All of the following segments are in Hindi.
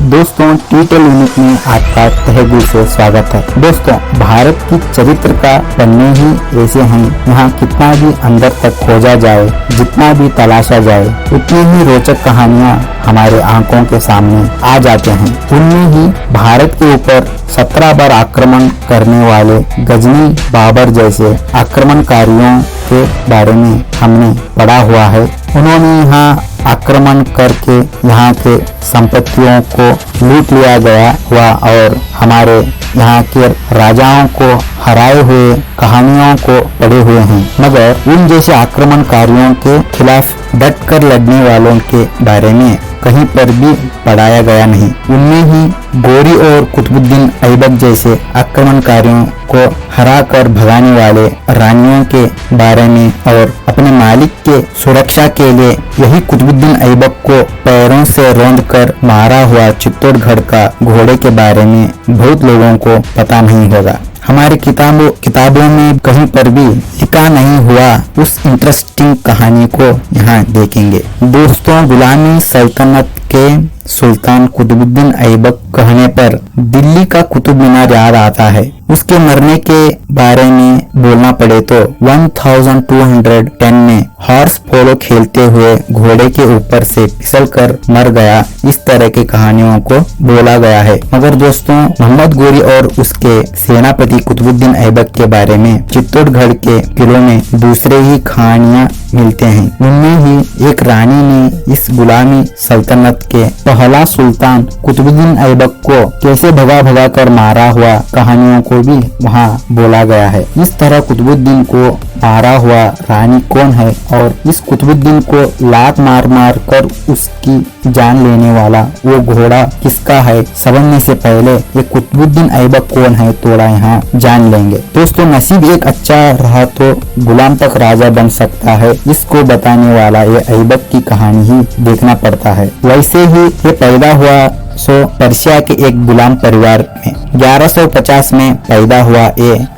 दोस्तों टी10 यूनिट में आपका तहे दिल से स्वागत है। दोस्तों भारत की चरित्र का पन्ने ही ऐसे हैं, यहाँ कितना भी अंदर तक खोजा जाए, जितना भी तलाशा जाए, उतनी ही रोचक कहानियाँ हमारे आंखों के सामने आ जाते हैं। उनमें ही भारत के ऊपर 17 बार आक्रमण करने वाले गजनी बाबर जैसे आक्रमणकारियों के बारे में हमने पढ़ा हुआ है। उन्होंने यहाँ आक्रमण करके यहाँ के संपत्तियों को लूट लिया गया हुआ और हमारे यहाँ के राजाओं को हराए हुए कहानियों को पढ़े हुए हैं, मगर उन जैसे आक्रमणकारियों के खिलाफ डट कर लड़ने वालों के बारे में कहीं पर भी पढ़ाया गया नहीं। उनमें ही गोरी और कुतुबुद्दीन ऐबक जैसे आक्रमणकारियों को हरा कर भगाने वाले रानियों के बारे में और अपने मालिक के सुरक्षा के लिए यही कुतुबुद्दीन ऐबक को पैरों से रौंद कर मारा हुआ चित्तौड़गढ़ का घोड़े के बारे में बहुत लोगों को पता नहीं होगा। हमारी किताबों में कहीं पर भी लिखा नहीं हुआ उस इंटरेस्टिंग कहानी को यहाँ देखेंगे। दोस्तों गुलामी सल्तनत के सुल्तान कुतुबुद्दीन ऐबक कहने पर दिल्ली का कुतुब मीनार याद आता है। उसके मरने के बारे में बोलना पड़े तो 1210 में हॉर्स पोलो खेलते हुए घोड़े के ऊपर से फिसल कर मर गया, इस तरह की कहानियों को बोला गया है। मगर दोस्तों मोहम्मद गोरी और उसके सेनापति कुतुबुद्दीन ऐबक के बारे में चित्तौड़गढ़ के किलों में दूसरे ही कहानियां मिलते हैं। उनमें ही एक रानी ने इस गुलामी सल्तनत के पहला सुल्तान कुतुबुद्दीन ऐबक को कैसे भगा कर मारा हुआ कहानियों को भी वहाँ बोला गया है। इस तरह कुतुबुद्दीन को मारा हुआ रानी कौन है और इस कुतुबुद्दीन को लात मार कर उसकी जान लेने वाला वो घोड़ा किसका है, समझने से पहले ये कुतुबुद्दीन ऐबक कौन है थोड़ा यहाँ जान लेंगे। दोस्तों नसीब एक अच्छा रहा तो गुलाम तक राजा बन सकता है, इसको बताने वाला ये ऐबक की कहानी ही देखना पड़ता है। वैसे ही ये पैदा हुआ पर्शिया के एक गुलाम परिवार में 1150 में पैदा हुआ।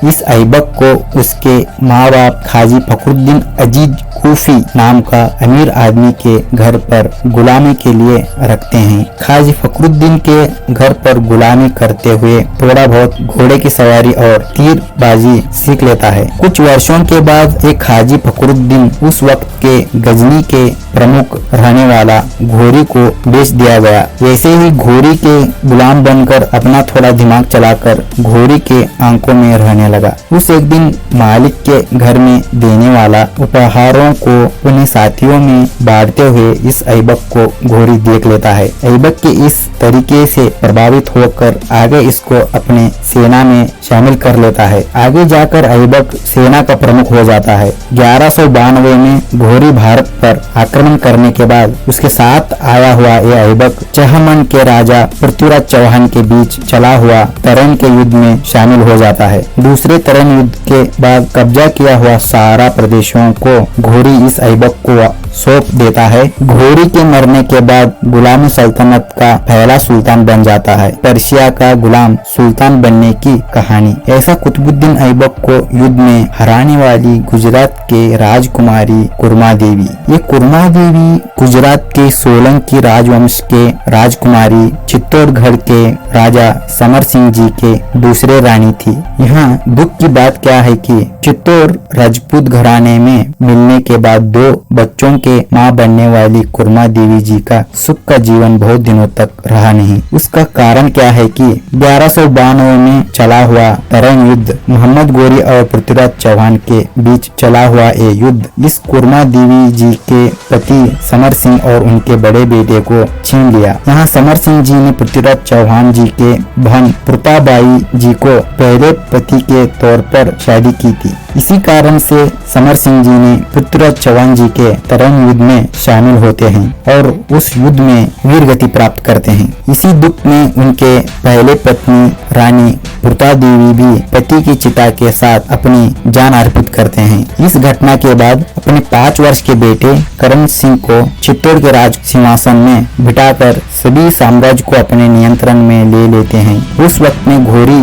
इस ऐबक को उसके माँ बाप खाजी फखरुद्दीन अजीज कूफी नाम का अमीर आदमी के घर पर गुलामी के लिए रखते हैं। खाजी फखरुद्दीन के घर पर गुलामी करते हुए थोड़ा बहुत घोड़े की सवारी और तीरबाजी सीख लेता है। कुछ वर्षों के बाद एक खाजी फखरुद्दीन उस वक्त के गजनी के प्रमुख रहने वाला घोरी को बेच दिया गया। वैसे ही घोरी के गुलाम बनकर अपना थोड़ा दिमाग चलाकर घोरी के आंखों में रहने लगा। उस एक दिन मालिक के घर में देने वाला उपहारों को उन्हें साथियों में बांटते हुए इस ऐबक को घोरी देख लेता है। ऐबक के इस तरीके से प्रभावित होकर आगे इसको अपने सेना में शामिल कर लेता है। आगे जाकर ऐबक सेना का प्रमुख हो जाता है। 1192 में घोरी भारत पर आक्रमण करने के बाद उसके साथ आया हुआ यह ऐबक चहमन के राजा पृथ्वीराज चौहान के बीच चला हुआ तरेन के युद्ध में शामिल हो जाता है। दूसरे तरेन युद्ध के बाद कब्जा किया हुआ सारा प्रदेशों को घोरी इस ऐबक को सौंप देता है। घोरी के मरने के बाद गुलामी सल्तनत का पहला सुल्तान बन जाता है। पर्शिया का गुलाम सुल्तान बनने की कहानी। ऐसा कुतुबुद्दीन ऐबक को युद्ध में हराने वाली गुजरात के राजकुमारी कुरमा देवी। ये कुरमा देवी गुजरात के सोलंकी राजवंश के राजकुमारी चित्तौड़गढ़ के राजा समर सिंह जी के दूसरे रानी थी। यहाँ दुख की बात क्या है कि चित्तौड़ राजपूत घराने में मिलने के बाद 2 बच्चों के मां बनने वाली कुरमा देवी जी का सुख का जीवन बहुत दिनों तक रहा नहीं। उसका कारण क्या है कि 1192 में चला हुआ तरेन युद्ध मोहम्मद गोरी और पृथ्वीराज चौहान के बीच चला हुआ ये युद्ध इस कुरमा देवी जी के पति समर सिंह और उनके बड़े बेटे को छीन लिया। यहाँ समर सिंह जी ने पृथ्वीराज चौहान जी के बहन प्रताबाई जी को पहले पति के तौर पर शादी की थी। इसी कारण से समर सिंह जी ने पृथ्वीराज चौहान जी के तरेन युद्ध में शामिल होते हैं और उस युद्ध में वीर गति प्राप्त करते हैं। इसी दुख में उनके पहले पत्नी रानी प्रता देवी भी पति की चिता के साथ अपनी जान अर्पित करते हैं। इस घटना के बाद अपने 5 वर्ष के बेटे करण सिंह को चित्तौड़ के राज सिंहासन में बिठाकर सभी साम्राज्य को अपने नियंत्रण में ले लेते हैं। उस वक्त में घोरी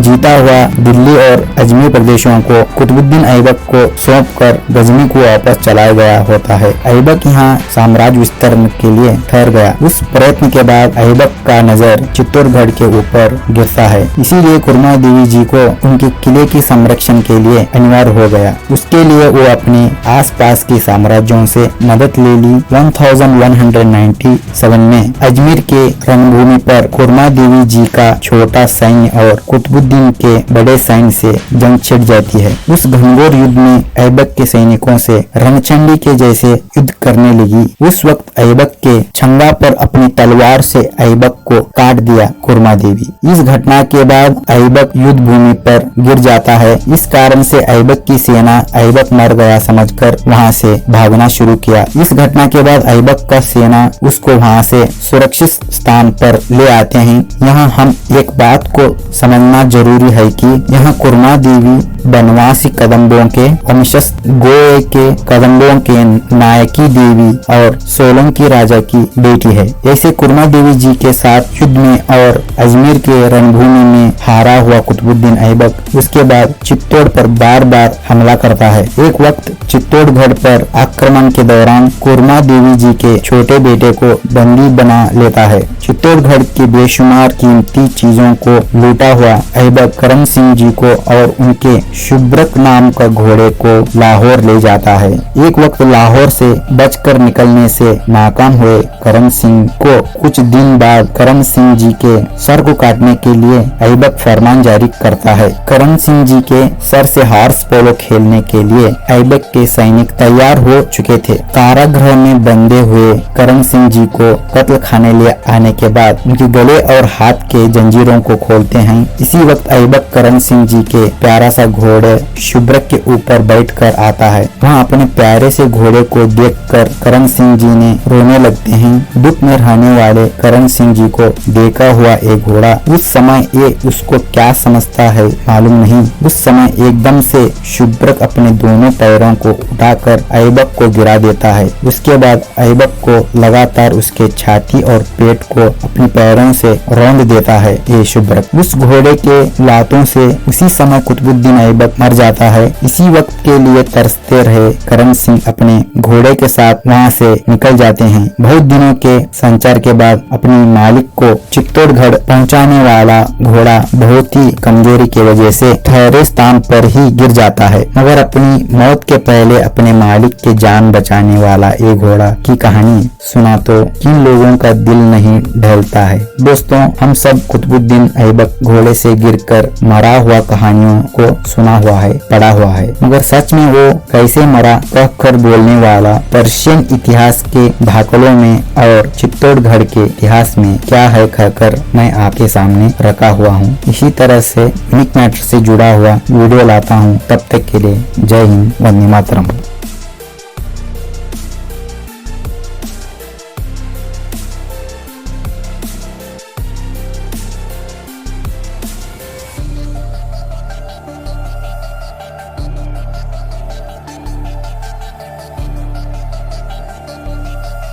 जीता हुआ दिल्ली और अजमेर प्रदेशों को कुतुबुद्दीन ऐबक को सौंपकर गजनी को वापस चलाया गया होता है। ऐबक यहाँ साम्राज्य विस्तार के लिए ठहर गया। उस प्रयत्न के बाद ऐबक का नजर चित्तौड़गढ़ के ऊपर गिरता है, इसीलिए कुरमा देवी जी को उनके किले के संरक्षण के लिए अनिवार्य हो गया। उसके लिए वो अपने आसपास के साम्राज्यों से मदद ले ली। 1197 में अजमेर के रणभूमि पर कुरमा देवी जी का छोटा सैन्य और कुतुबुद्दीन के बड़े सैन्य से जंग छिड़ जाती है। उस घनघोर युद्ध में ऐबक के सैनिकों से रणचंडी के जैसे युद्ध करने लगी। उस वक्त ऐबक के छंगा पर अपनी तलवार से ऐबक को काट दिया कुरमा देवी। इस घटना के बाद ऐबक युद्ध भूमि पर गिर जाता है। इस कारण से ऐबक की सेना ऐबक मर गया समझकर वहां से भागना शुरू किया। इस घटना के बाद ऐबक का सेना उसको वहां से सुरक्षित स्थान पर ले आते हैं। यहाँ हम एक बात को समझना जरूरी है कि यहाँ कुरमा देवी बनवासी कदम्बों के वंशस्थ गोए के कदम्बों के नायकी देवी और सोलंकी राजा की बेटी है। ऐसे कुरमा देवी जी के साथ युद्ध में और अजमेर के रणभूमि में हारा हुआ कुतुबुद्दीन ऐबक उसके बाद चित्तौड़ पर बार बार हमला करता है। एक वक्त चित्तौड़गढ़ पर आक्रमण के दौरान कुरमा देवी जी के छोटे बेटे को बंदी बना लेता है। चित्तौड़गढ़ की बेशुमार कीमती चीजों को लूटा हुआ ऐबक करण सिंह जी को और उनके शुभ्रक नाम का घोड़े को लाहौर ले जाता है। एक वक्त लाहौर से बचकर निकलने से नाकाम हुए करण सिंह को कुछ दिन बाद करण सिंह जी के सर को काटने के लिए ऐबक फरमान जारी करता है। करण सिंह जी के सर से हार्स पोलो खेलने के लिए ऐबक के सैनिक तैयार हो चुके थे। कारागृह में बंधे हुए करण सिंह जी को कत्ल खाने ले आने के बाद उनके गले और हाथ के जंजीरों को खोलते हैं। इसी वक्त ऐबक करण सिंह जी के प्यारा सा घोड़े शुभ्रक के ऊपर बैठकर आता है। वहाँ अपने प्यारे से घोड़े को देखकर करण सिंह जी ने रोने लगते हैं। दुख में रहने वाले करण सिंह जी को देखा हुआ एक घोड़ा उस समय ये उसको क्या समझता है मालूम नहीं। उस समय एकदम से शुभ्रक अपने दोनों पैरों को उठाकर ऐबक को गिरा देता है। उसके बाद ऐबक को लगातार उसके छाती और पेट को अपने पैरों से रौंद देता है ये शुभ्रक। उस घोड़े के लातों से उसी समय कुतुबुद्दीन ऐबक मर जाता है। इसी वक्त के लिए तरसते रहे करण सिंह अपने घोड़े के साथ वहां से निकल जाते हैं। बहुत दिनों के संचार के बाद अपने मालिक को चित्तौड़गढ़ पहुंचाने वाला घोड़ा बहुत ही कमजोरी की वजह से ठहरे स्थान पर ही गिर जाता है, मगर अपनी मौत के पहले अपने मालिक के जान बचाने वाला एक घोड़ा की कहानी सुना तो किन लोगों का दिल नहीं ढलता है। दोस्तों, हम सब कुतुबुद्दीन ऐबक घोड़े से गिरकर मरा हुआ कहानियों को सुना हुआ है, पढ़ा हुआ है, मगर सच में वो कैसे मरा कहकर बोलने वाला पर्शियन इतिहास के भाकलों में और चित्तौड़गढ़ के इतिहास में क्या है कहकर मैं आपके सामने रखा हुआ हूँ। इसी तरह से यूनिक मैटर से जुड़ा हुआ वीडियो लाता हूँ। तब तक के लिए जय हिंद, वंदे मातरम।